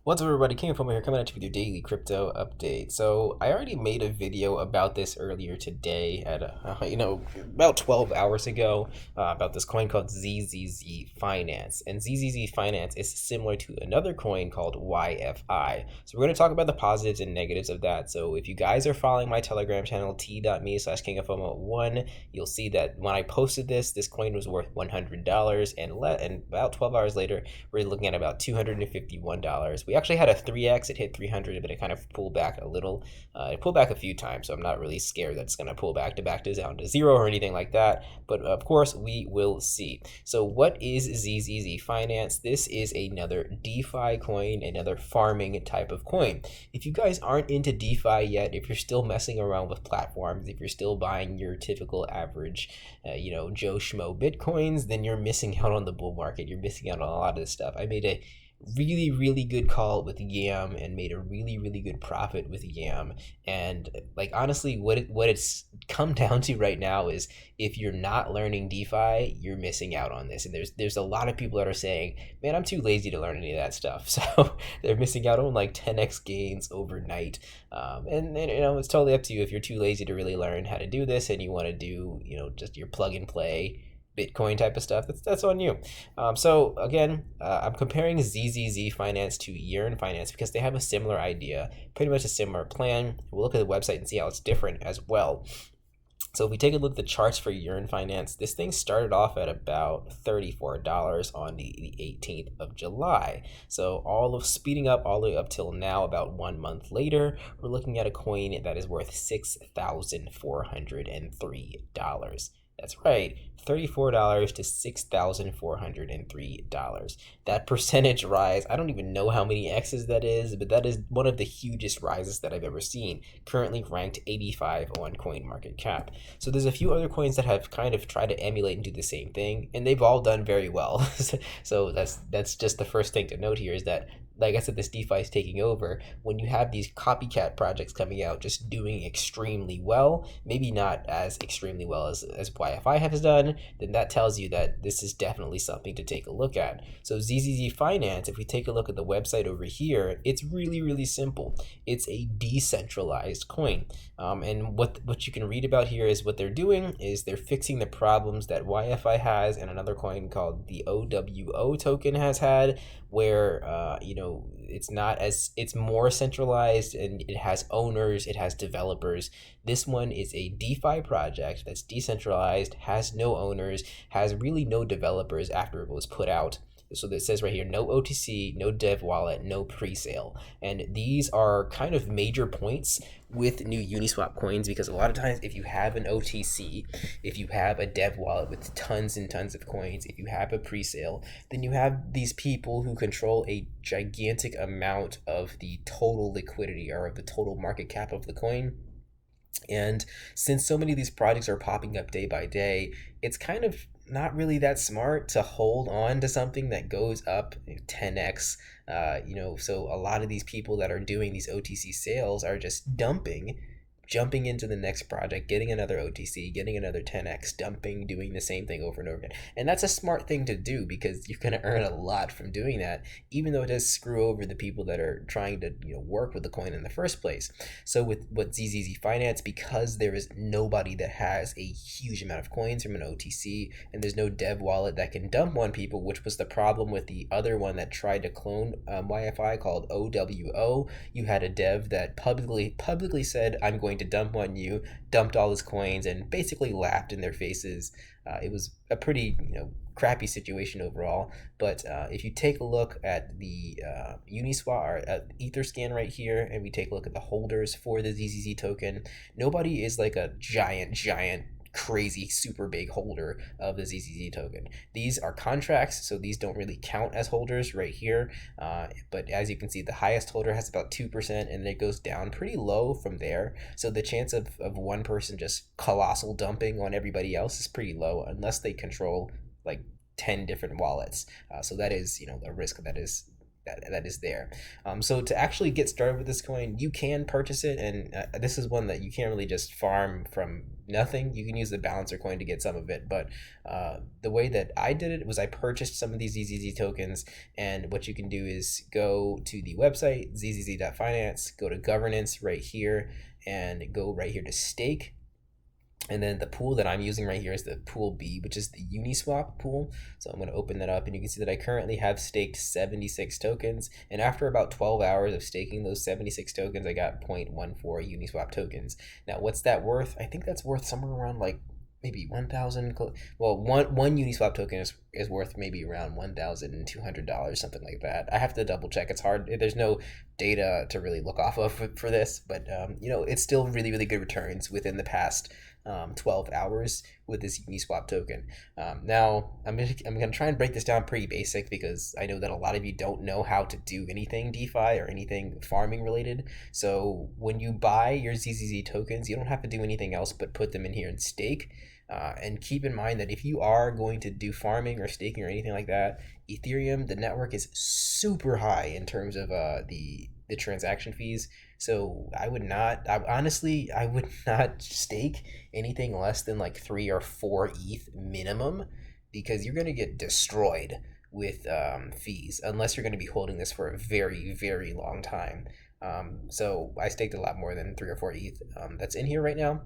What's up, everybody? King from here, coming at you with your daily crypto update. So I already made a video about this earlier today at about 12 hours ago, about this coin called ZZZ.Finance, and ZZZ.Finance is similar to another coin called YFI. So we're going to talk about the positives and negatives of that. So if you guys are following my Telegram channel t.me/kingoffomo1, you'll see that when I posted this coin was worth $100, and about 12 hours later we're looking at about $251. We actually had a 3x. It hit 300, but it kind of pulled back a little. It pulled back a few times, so I'm not really scared that it's going to pull back to down to zero or anything like that. But of course, we will see. So what is ZZZ.Finance? This is another DeFi coin, another farming type of coin. If you guys aren't into DeFi yet, if you're still messing around with platforms, if you're still buying your typical average, Joe Schmo Bitcoins, then you're missing out on the bull market. You're missing out on a lot of this stuff. I made a really good call with Yam and made a really good profit with Yam. And like, honestly, what it's come down to right now is if you're not learning DeFi, you're missing out on this. And there's a lot of people that are saying, man, I'm too lazy to learn any of that stuff. So they're missing out on like 10x gains overnight. And it's totally up to you if you're too lazy to really learn how to do this and you want to do just your plug and play Bitcoin type of stuff. That's on you. So again, I'm comparing ZZZ.Finance to Yearn.Finance because they have a similar idea, pretty much a similar plan. We'll look at the website and see how it's different as well. So if we take a look at the charts for Yearn.Finance, this thing started off at about $34 on the 18th of July. So all of speeding up all the way up till now, about 1 month later, we're looking at a coin that is worth $6,403. That's right, $34 to $6,403. That percentage rise, I don't even know how many X's that is, but that is one of the hugest rises that I've ever seen. Currently ranked 85 on CoinMarketCap. So there's a few other coins that have kind of tried to emulate and do the same thing, and they've all done very well. So that's just the first thing to note here is that, like I said, this DeFi is taking over. When you have these copycat projects coming out just doing extremely well, maybe not as extremely well as YFI has done, then that tells you that this is definitely something to take a look at. So ZZZ.Finance, if we take a look at the website over here, it's really simple. It's a decentralized coin. And what you can read about here is what they're doing is they're fixing the problems that YFI has and another coin called the OWO token has had, where it's more centralized and it has owners, it has developers. This one is a DeFi project that's decentralized, has no owners, has really no developers after it was put out. So it says right here, no OTC, no dev wallet, no pre-sale. And these are kind of major points with new Uniswap coins, because a lot of times if you have an OTC, if you have a dev wallet with tons and tons of coins, if you have a pre-sale, then you have these people who control a gigantic amount of the total liquidity or of the total market cap of the coin. And since so many of these projects are popping up day by day, it's kind of not really that smart to hold on to something that goes up 10x. So a lot of these people that are doing these OTC sales are just jumping into the next project, getting another OTC, getting another 10x, dumping, doing the same thing over and over again. And that's a smart thing to do because you're going to earn a lot from doing that, even though it does screw over the people that are trying to work with the coin in the first place. So with ZZZ.Finance, because there is nobody that has a huge amount of coins from an OTC, and there's no dev wallet that can dump on people, which was the problem with the other one that tried to clone YFI called OWO. You had a dev that publicly said, I'm going to dump on you, dumped all his coins, and basically laughed in their faces. It was a pretty crappy situation overall. But if you take a look at the Uniswap or Etherscan right here, and we take a look at the holders for the ZZZ token, nobody is like a giant crazy super big holder of the ZZZ token. These are contracts, so these don't really count as holders right here, but as you can see, the highest holder has about 2%, and it goes down pretty low from there. So the chance of one person just colossal dumping on everybody else is pretty low, unless they control like 10 different wallets. So that is a risk that is that is there. So to actually get started with this coin, you can purchase it, and this is one that you can't really just farm from nothing. You can use the balancer coin to get some of it, but the way that I did it was I purchased some of these ZZZ tokens, and what you can do is go to the website ZZZ.Finance, go to governance right here, and go right here to stake. And then the pool that I'm using right here is the pool B, which is the Uniswap pool. So I'm going to open that up, and you can see that I currently have staked 76 tokens. And after about 12 hours of staking those 76 tokens, I got 0.14 Uniswap tokens. Now, what's that worth? I think that's worth somewhere around like maybe 1,000. Well, one Uniswap token is worth maybe around $1,200, something like that. I have to double check. It's hard. There's no data to really look off of for this, but it's still really, really good returns within the past 12 hours with this Uniswap token. Now, I'm gonna try and break this down pretty basic, because I know that a lot of you don't know how to do anything DeFi or anything farming related. So when you buy your ZZZ tokens, you don't have to do anything else but put them in here and stake. And keep in mind that if you are going to do farming or staking or anything like that, Ethereum, the network is super high in terms of the transaction fees. So I would not stake anything less than like 3 or 4 ETH minimum, because you're going to get destroyed with fees unless you're going to be holding this for a very, very long time. So I staked a lot more than 3 or 4 ETH that's in here right now.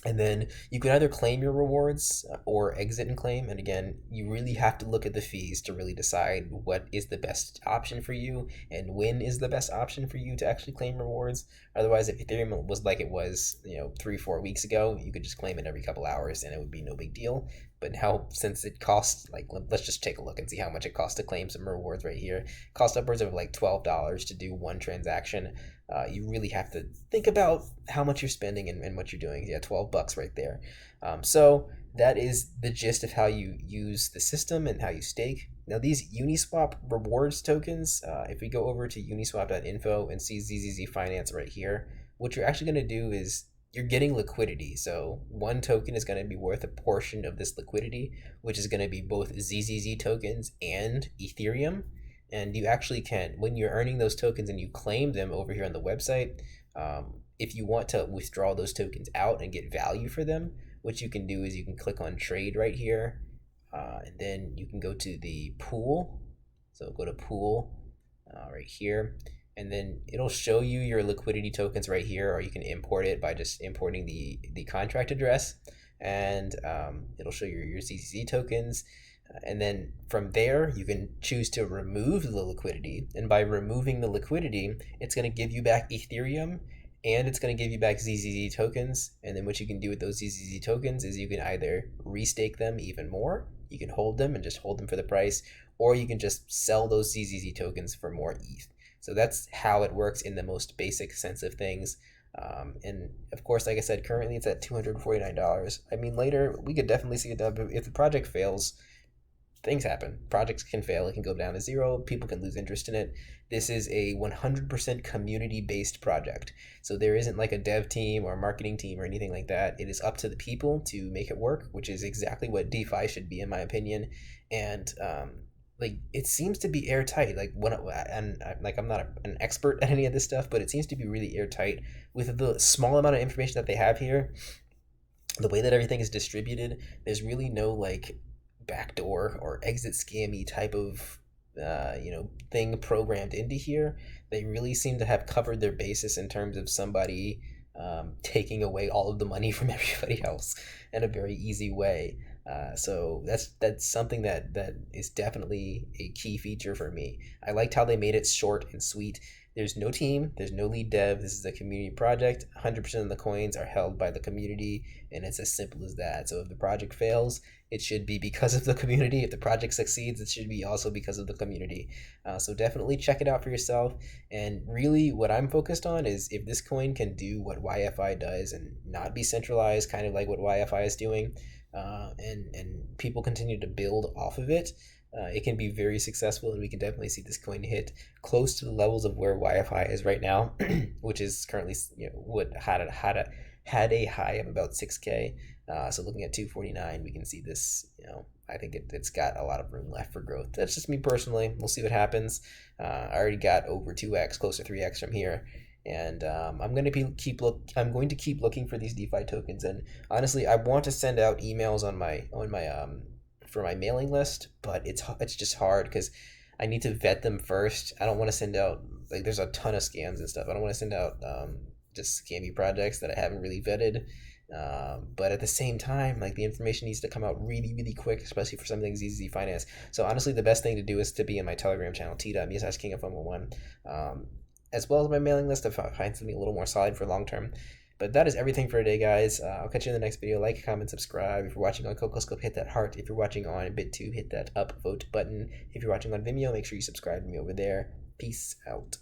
And then you can either claim your rewards or exit and claim. And again, you really have to look at the fees to really decide what is the best option for you and when is the best option for you to actually claim rewards. Otherwise, if Ethereum was like it was, 3-4 weeks ago, you could just claim it every couple hours and it would be no big deal. But now, since it costs, like, let's just take a look and see how much it costs to claim some rewards right here. It costs upwards of like $12 to do one transaction. You really have to think about how much you're spending and what you're doing. Yeah, $12 right there. So that is the gist of how you use the system and how you stake. Now, these Uniswap rewards tokens, if we go over to uniswap.info and see ZZZ.Finance right here, what you're actually going to do is you're getting liquidity. So one token is going to be worth a portion of this liquidity, which is going to be both ZZZ tokens and Ethereum. And you actually can, when you're earning those tokens and you claim them over here on the website, if you want to withdraw those tokens out and get value for them, what you can do is you can click on trade right here, and then you can go to the pool. So go to pool right here, and then it'll show you your liquidity tokens right here, or you can import it by just importing the contract address, and it'll show you your ZZZ tokens. And then from there, you can choose to remove the liquidity. And by removing the liquidity, it's going to give you back Ethereum, and it's going to give you back ZZZ tokens. And then what you can do with those ZZZ tokens is you can either restake them even more, you can hold them and just hold them for the price, or you can just sell those ZZZ tokens for more ETH. So that's how it works in the most basic sense of things. And of course, like I said, currently it's at $249. I mean, later we could definitely see it up. If the project fails, things happen. Projects can fail. It can go down to zero. People can lose interest in it. This is a 100% community-based project. So there isn't like a dev team or a marketing team or anything like that. It is up to the people to make it work, which is exactly what DeFi should be, in my opinion. And it seems to be airtight. I'm not an expert at any of this stuff, but it seems to be really airtight with the small amount of information that they have here. The way that everything is distributed, there's really no backdoor or exit scammy type of thing programmed into here. They really seem to have covered their basis in terms of somebody taking away all of the money from everybody else in a very easy way. So that's something that is definitely a key feature for me. I liked how they made it short and sweet. There's no team, there's no lead dev. This is a community project. 100% of the coins are held by the community, and it's as simple as that. So if the project fails, it should be because of the community. If the project succeeds, it should be also because of the community. So definitely check it out for yourself. And really what I'm focused on is if this coin can do what YFI does and not be centralized, kind of like what YFI is doing, and people continue to build off of it, it can be very successful, and we can definitely see this coin hit close to the levels of where YFI is right now, which is currently had a high of about 6K. So looking at 249, we can see this. I think it's got a lot of room left for growth. That's just me personally. We'll see what happens. I already got over 2x, close to 3x from here, and I'm going to keep looking for these DeFi tokens. And honestly, I want to send out emails on my for my mailing list, but it's just hard because I need to vet them first. I don't want to send out, like, there's a ton of scams and stuff. I don't want to send out just scammy projects that I haven't really vetted. But at the same time, like, the information needs to come out really, really quick, especially for something like ZZZ.Finance. So honestly, the best thing to do is to be in my Telegram channel, t.me/kingofm1, as well as my mailing list to find something a little more solid for long term. But that is everything for today, guys. I'll catch you in the next video. Like, comment, subscribe. If you're watching on CocoScope, hit that heart. If you're watching on BitTube, hit that upvote button. If you're watching on Vimeo, make sure you subscribe to me over there. Peace out.